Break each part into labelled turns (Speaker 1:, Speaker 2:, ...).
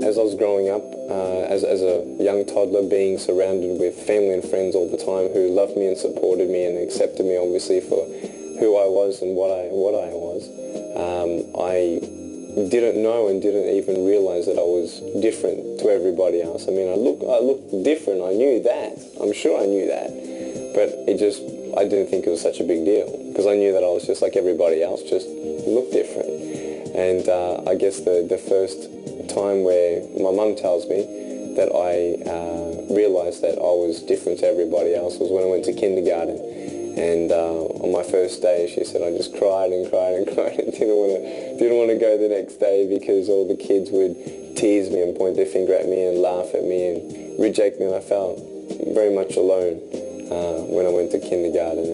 Speaker 1: As I was growing up, as a young toddler, being surrounded with family and friends all the time who loved me and supported me and accepted me, obviously, for who I was and what I was, I didn't know and didn't even realize that I was different to everybody else. I mean, I looked different. I knew that. I'm sure I knew that. But I didn't think it was such a big deal because I knew that I was just like everybody else, just looked different. And I guess the first time where my mum tells me that I realised that I was different to everybody else was when I went to kindergarten. And on my first day, she said I just cried and cried and cried and didn't want to go the next day because all the kids would tease me and point their finger at me and laugh at me and reject me. And I felt very much alone when I went to kindergarten.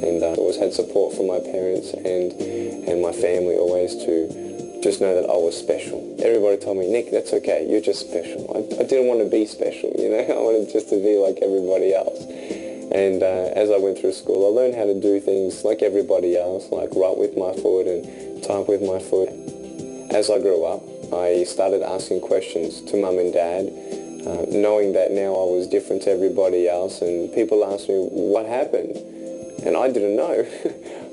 Speaker 1: And I always had support from my parents and my family always to just know that I was special. Everybody told me, Nick, that's okay, you're just special. I didn't want to be special, you know, I wanted just to be like everybody else. And as I went through school, I learned how to do things like everybody else, like write with my foot and type with my foot. As I grew up, I started asking questions to mum and dad, knowing that now I was different to everybody else, and people asked me, what happened? And I didn't know.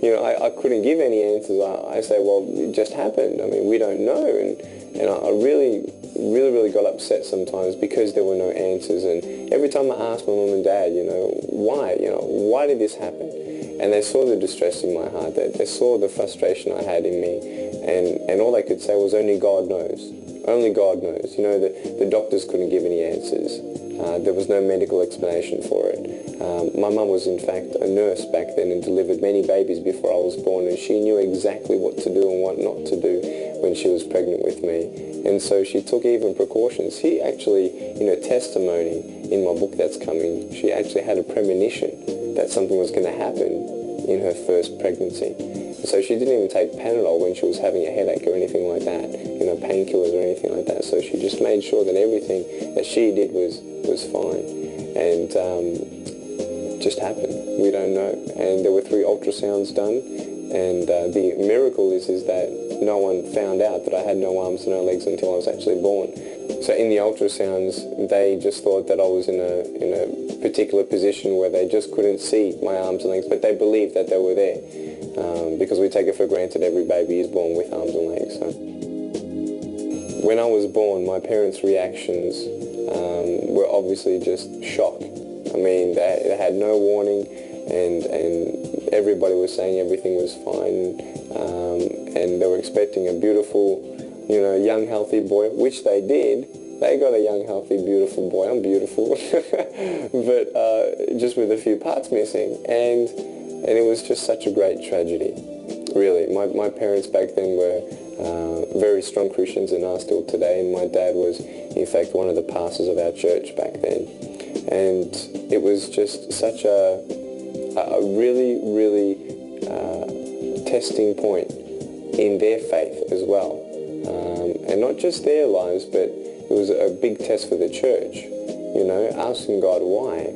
Speaker 1: You know, I couldn't give any answers. I say, well, it just happened. I mean, we don't know. And I really got upset sometimes because there were no answers. And every time I asked my mum and dad, you know, why did this happen? And they saw the distress in my heart. They saw the frustration I had in me. And all they could say was, only God knows. Only God knows. You know, the doctors couldn't give any answers. There was no medical explanation for it. My mum was in fact a nurse back then and delivered many babies before I was born, and she knew exactly what to do and what not to do when she was pregnant with me. And so she took even precautions. She actually, in her testimony in my book that's coming, she actually had a premonition that something was going to happen in her first pregnancy. So she didn't even take Panadol when she was having a headache or anything like that, you know, painkillers or anything like that. So she just made sure that everything that she did was fine. And just happened. We don't know. And there were 3 ultrasounds done. And the miracle is that no one found out that I had no arms and no legs until I was actually born. So in the ultrasounds, they just thought that I was in a particular position where they just couldn't see my arms and legs, but they believed that they were there. Because we take it for granted every baby is born with arms and legs. So when I was born, my parents' reactions were obviously just shock. I mean, they had no warning, and everybody was saying everything was fine, and they were expecting a beautiful, you know, young, healthy boy, which they did. They got a young, healthy, beautiful boy. I'm beautiful, but just with a few parts missing, and it was just such a great tragedy. Really, my parents back then were very strong Christians and are still today, and my dad was, in fact, one of the pastors of our church back then. And it was just such a really, really testing point in their faith as well. And not just their lives, but it was a big test for the church, you know, asking God why.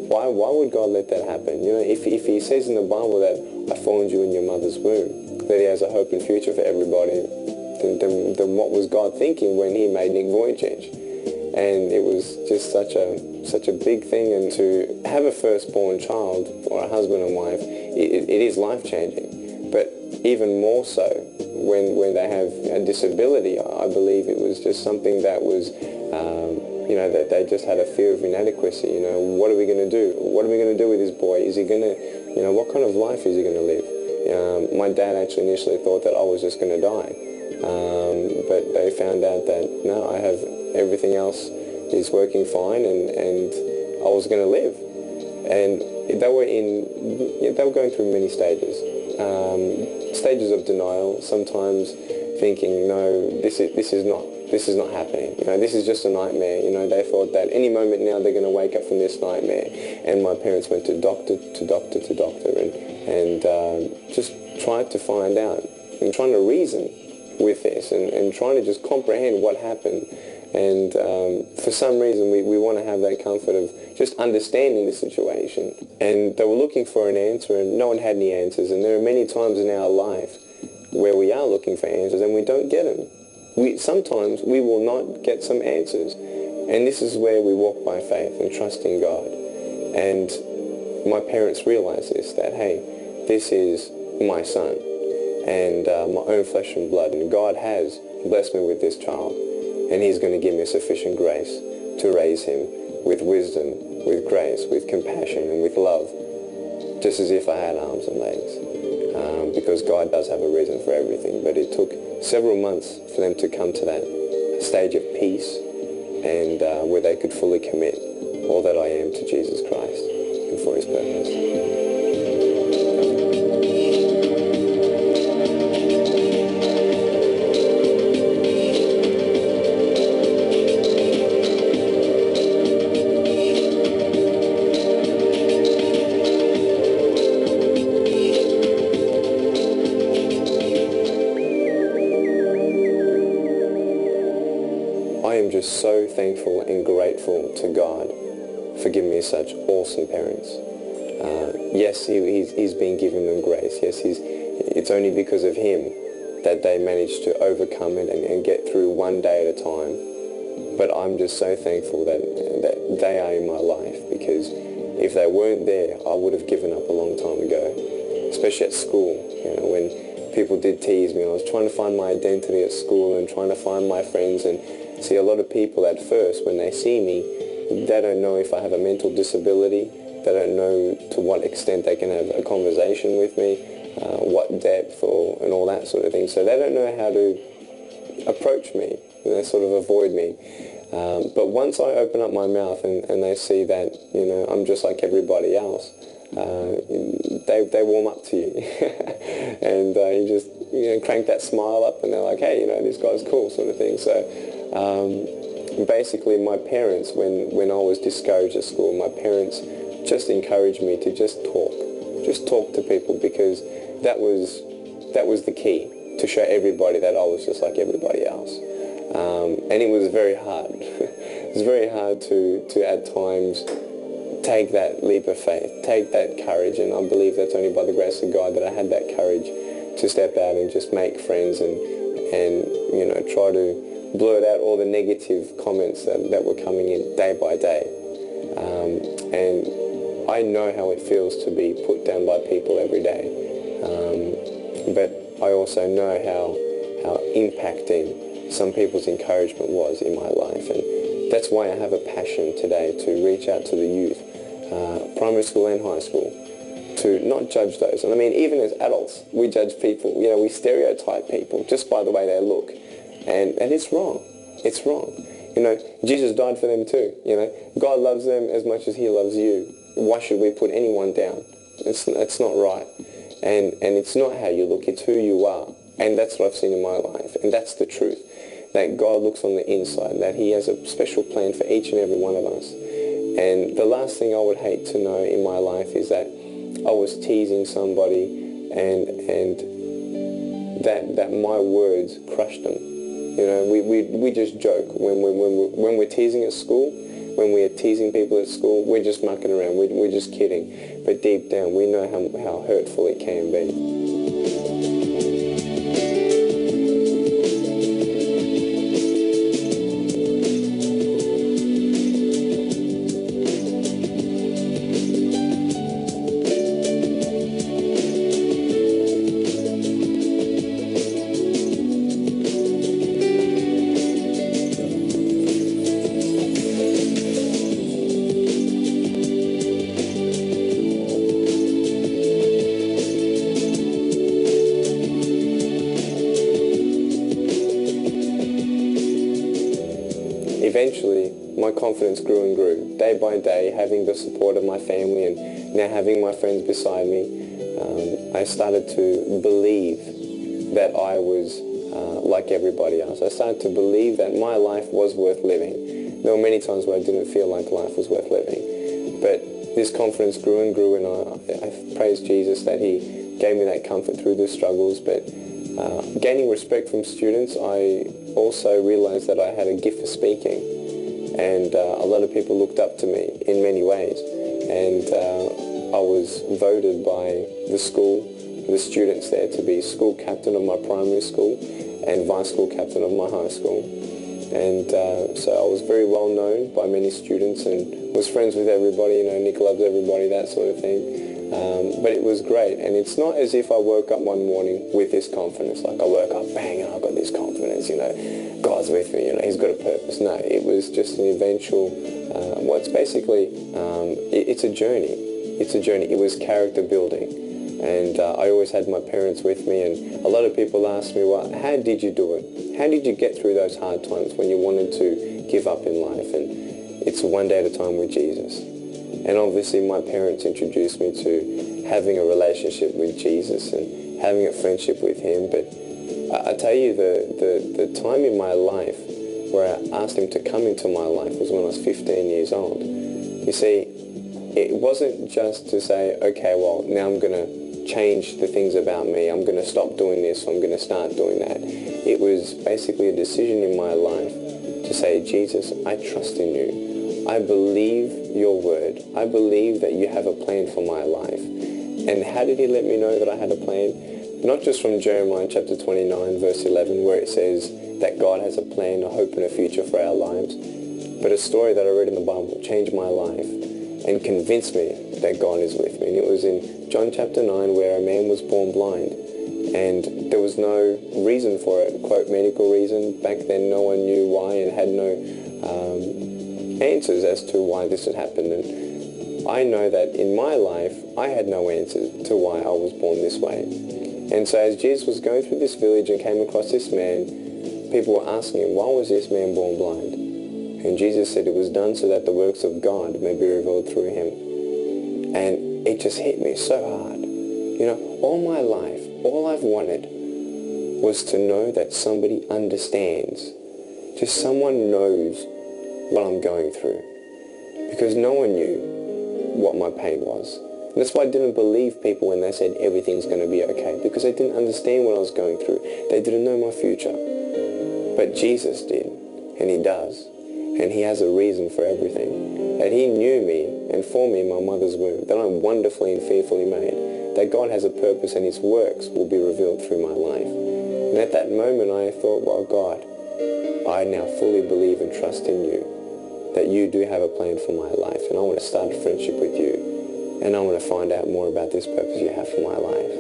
Speaker 1: Why would God let that happen? You know, if he says in the Bible that I formed you in your mother's womb, that he has a hope and future for everybody, then what was God thinking when he made Nick Vujicic? And it was just such a big thing. And to have a firstborn child, or a husband and wife, it is life-changing. But even more so when they have a disability, I believe it was just something that was, you know, that they just had a fear of inadequacy. You know, what are we going to do? What are we going to do with this boy? Is he going to, you know, what kind of life is he going to live? My dad actually initially thought that I was just going to die. But they found out that, no, I have everything else is working fine, and I was going to live. And they were going through many stages. Stages of denial, sometimes thinking, no, this is not this is not happening. You know, this is just a nightmare. You know, they thought that any moment now they're going to wake up from this nightmare. And my parents went to doctor to doctor to doctor and just tried to find out and trying to reason with this and trying to just comprehend what happened. And for some reason we want to have that comfort of just understanding the situation. And they were looking for an answer and no one had any answers. And there are many times in our life where we are looking for answers and we don't get them. Sometimes we will not get some answers. And this is where we walk by faith and trust in God. And my parents realized this, that, hey, this is my son and my own flesh and blood. And God has blessed me with this child. And he's going to give me sufficient grace to raise him with wisdom, with grace, with compassion, and with love, just as if I had arms and legs. Because God does have a reason for everything. But it took several months for them to come to that stage of peace and where they could fully commit all that I am to Jesus Christ and for his purpose. I am just so thankful and grateful to God for giving me such awesome parents. Yes, he's been giving them grace. Yes, it's only because of him that they managed to overcome it and get through one day at a time. But I'm just so thankful that they are in my life, because if they weren't there, I would have given up a long time ago, especially at school. You know, when people did tease me, I was trying to find my identity at school and trying to find my friends. And see, a lot of people at first, when they see me, they don't know if I have a mental disability. They don't know to what extent they can have a conversation with me, what depth and all that sort of thing. So they don't know how to approach me. They sort of avoid me. But once I open up my mouth and they see that, you know, I'm just like everybody else, they warm up to you. And you just, you know, crank that smile up and they're like, hey, you know, this guy's cool, sort of thing. So basically my parents, when I was discouraged at school, my parents just encouraged me to just talk to people, because that was the key, to show everybody that I was just like everybody else. And it was very hard. It was very hard to at times take that leap of faith, take that courage, and I believe that's only by the grace of God that I had that courage to step out and just make friends and you know, try to blurt out all the negative comments that were coming in day by day. And I know how it feels to be put down by people every day. But I also know how impacting some people's encouragement was in my life. And that's why I have a passion today to reach out to the youth, primary school and high school, to not judge those. And I mean, even as adults, we judge people, you know, we stereotype people just by the way they look. And it's wrong. It's wrong. You know, Jesus died for them too. You know, God loves them as much as he loves you. Why should we put anyone down? It's not right. And it's not how you look, it's who you are. And that's what I've seen in my life. And that's the truth. That God looks on the inside, that he has a special plan for each and every one of us. And the last thing I would hate to know in my life is that I was teasing somebody and that my words crushed them. You know, we just joke when we're teasing at school, when we're teasing people at school, we're just mucking around, we're just kidding. But deep down, we know how hurtful it can be. Eventually, my confidence grew and grew, day by day, having the support of my family and now having my friends beside me. I started to believe that I was like everybody else. I started to believe that my life was worth living. There were many times where I didn't feel like life was worth living. But this confidence grew and grew, and I praise Jesus that he gave me that comfort through the struggles. But gaining respect from students, I also realized that I had a gift for speaking. And a lot of people looked up to me in many ways. And I was voted by the school, the students there, to be school captain of my primary school and vice school captain of my high school. And so I was very well known by many students and was friends with everybody, Nick loves everybody, that sort of thing. But it was great, and it's not as if I woke up one morning with this confidence, like I woke up, bang, and I got this confidence, God's with me, he's got a purpose. No, it was just an eventual, it's basically, it's a journey. It's a journey. It was character building. And I always had my parents with me, and a lot of people ask me, well, how did you do it? How did you get through those hard times when you wanted to give up in life? And it's one day at a time with Jesus. And obviously my parents introduced me to having a relationship with Jesus and having a friendship with him. But I tell you, the time in my life where I asked him to come into my life was when I was 15 years old. You see, it wasn't just to say, okay, well, now I'm going to change the things about me. I'm going to stop doing this, or I'm going to start doing that. It was basically a decision in my life to say, Jesus, I trust in you. I believe your word. I believe that you have a plan for my life. And how did he let me know that I had a plan? Not just from Jeremiah chapter 29, verse 11, where it says that God has a plan, a hope, and a future for our lives, but a story that I read in the Bible changed my life and convinced me that God is with me. And it was in John chapter 9 where a man was born blind, and there was no reason for it, quote, medical reason. Back then no one knew why and had no answers as to why this had happened. And I know that in my life I had no answer to why I was born this way. And so as Jesus was going through this village and came across this man, people were asking him, why was this man born blind? And Jesus said it was done so that the works of God may be revealed through him. And it just hit me so hard. All my life, all I've wanted was to know that somebody understands. Just someone knows what I'm going through. Because no one knew what my pain was. And that's why I didn't believe people when they said everything's going to be okay. Because they didn't understand what I was going through. They didn't know my future. But Jesus did. And he does. And he has a reason for everything. That he knew me and formed me in my mother's womb. That I'm wonderfully and fearfully made. That God has a purpose and his works will be revealed through my life. And at that moment I thought, well, God, I now fully believe and trust in you. That you do have a plan for my life. And I want to start a friendship with you. And I want to find out more about this purpose you have for my life.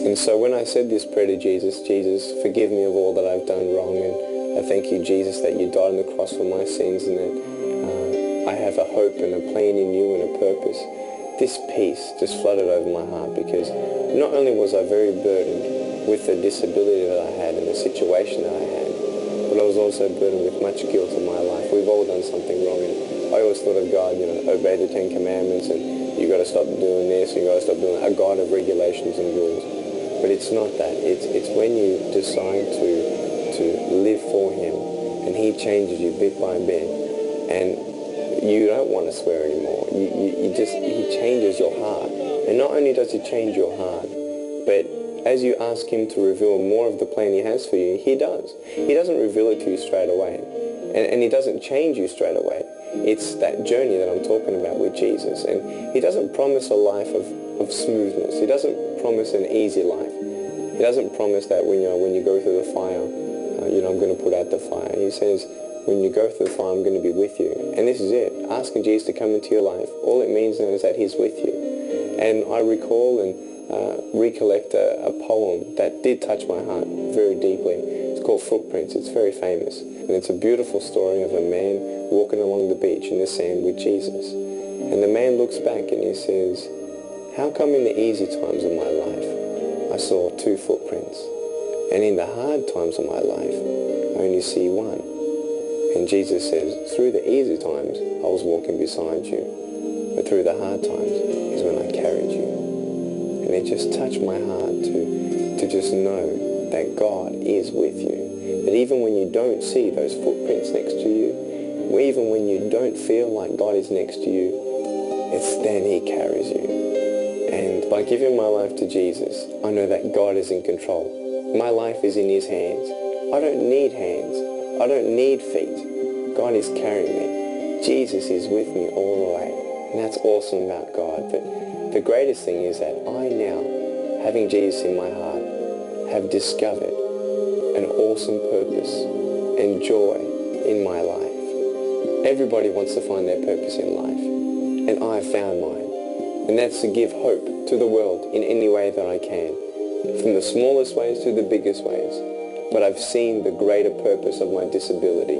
Speaker 1: And so when I said this prayer to Jesus, Jesus, forgive me of all that I've done wrong, and I thank you, Jesus, that you died on the cross for my sins, and that I have a hope and a plan in you and a purpose. This peace just flooded over my heart, because not only was I very burdened with the disability that I had and the situation that I had, but I was also burdened with much guilt in my life. We've all done something wrong, and I always thought of God, obey the 10 Commandments, and you got to stop doing this, and you got to stop doing that, a God of regulations and rules. But it's not that. It's when you decide to live for him, and he changes you bit by bit, and you don't want to swear anymore. He changes your heart. And not only does he change your heart, but as you ask him to reveal more of the plan he has for you, he does. He doesn't reveal it to you straight away. And he doesn't change you straight away. It's that journey that I'm talking about with Jesus. And he doesn't promise a life of smoothness. He doesn't promise an easy life. He doesn't promise that when you go through the fire, I'm going to put out the fire. He says, when you go through the fire, I'm going to be with you. And this is it. Asking Jesus to come into your life, all it means now is that he's with you. And I recall and recollect a poem that did touch my heart very deeply. It's called Footprints. It's very famous. And it's a beautiful story of a man walking along the beach in the sand with Jesus. And the man looks back and he says, How come in the easy times of my life I saw 2 footprints, and in the hard times of my life I only see 1? And Jesus says, through the easy times I was walking beside you, but through the hard times is when I carried you. And it just touched my heart to just know that God is with you. That even when you don't see those footprints next to you, or even when you don't feel like God is next to you, it's then he carries you. And by giving my life to Jesus, I know that God is in control. My life is in his hands. I don't need hands. I don't need feet. God is carrying me. Jesus is with me all the way. And that's awesome about God. But the greatest thing is that I now, having Jesus in my heart, have discovered an awesome purpose and joy in my life. Everybody wants to find their purpose in life. And I have found mine. And that's to give hope to the world in any way that I can. From the smallest ways to the biggest ways. But I've seen the greater purpose of my disability.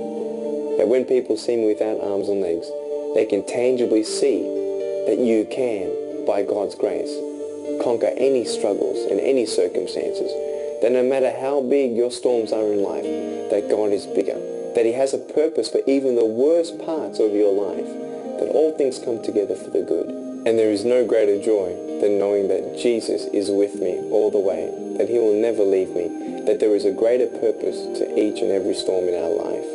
Speaker 1: That when people see me without arms and legs, they can tangibly see that you can, by God's grace, conquer any struggles and any circumstances. That no matter how big your storms are in life, that God is bigger. That he has a purpose for even the worst parts of your life. That all things come together for the good. And there is no greater joy than knowing that Jesus is with me all the way. That he will never leave me. That there is a greater purpose to each and every storm in our life.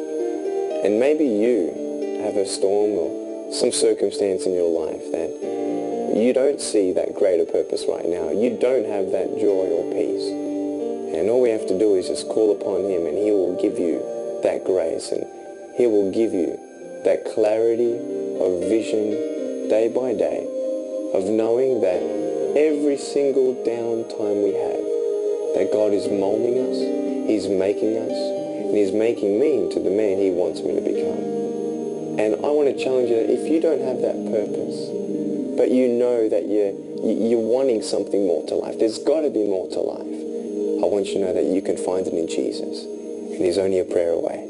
Speaker 1: And maybe you have a storm or some circumstance in your life that you don't see that greater purpose right now. You don't have that joy or peace. And all we have to do is just call upon him, and he will give you that grace, and he will give you that clarity of vision day by day, of knowing that every single downtime we have, that God is molding us, he's making us, and he's making me into the man he wants me to become. And I want to challenge you that if you don't have that purpose, but you know that you're wanting something more to life, there's got to be more to life, I want you to know that you can find it in Jesus, and he's only a prayer away.